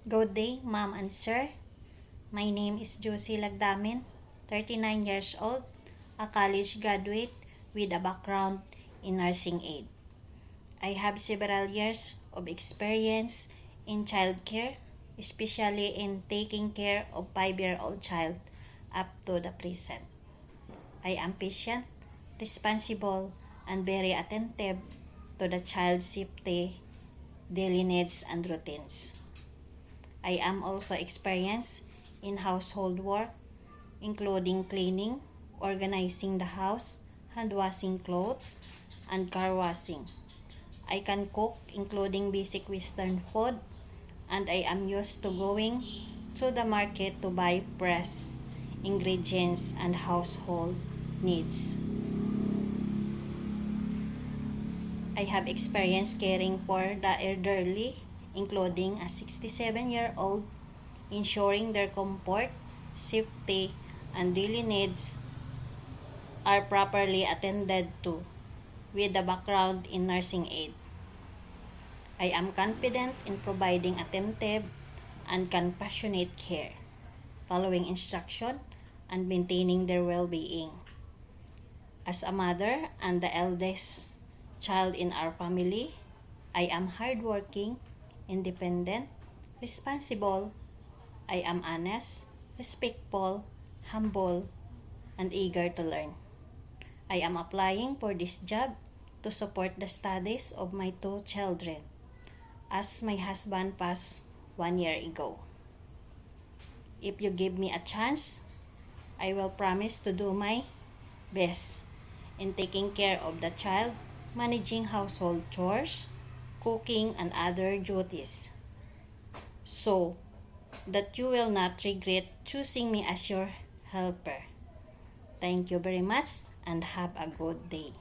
Good day, ma'am and sir. My name is Josie Lagdamin, 39 years old, a college graduate with a background in nursing aid. I have several years of experience in childcare, especially in taking care of 5-year-old child up to the present. I am patient, responsible, and very attentive to the child's safety, daily needs, and routines. I am also experienced in household work, including cleaning, organizing the house, hand washing clothes, and car washing. I can cook, including basic Western food, and I am used to going to the market to buy fresh ingredients and household needs. I have experience caring for the elderly, including a 67-year-old, ensuring their comfort, safety, and daily needs are properly attended to, with a background in nursing aid. I am confident in providing attentive and compassionate care, following instruction, and maintaining their well-being. As a mother and the eldest child in our family, I am hardworking, independent, responsible. I am honest, respectful, humble, and eager to learn. I am applying for this job to support the studies of my 2 children, as my husband passed 1 year ago. If you give me a chance, I will promise to do my best in taking care of the child, managing household chores, cooking, and other duties, so that you will not regret choosing me as your helper. Thank you very much and have a good day.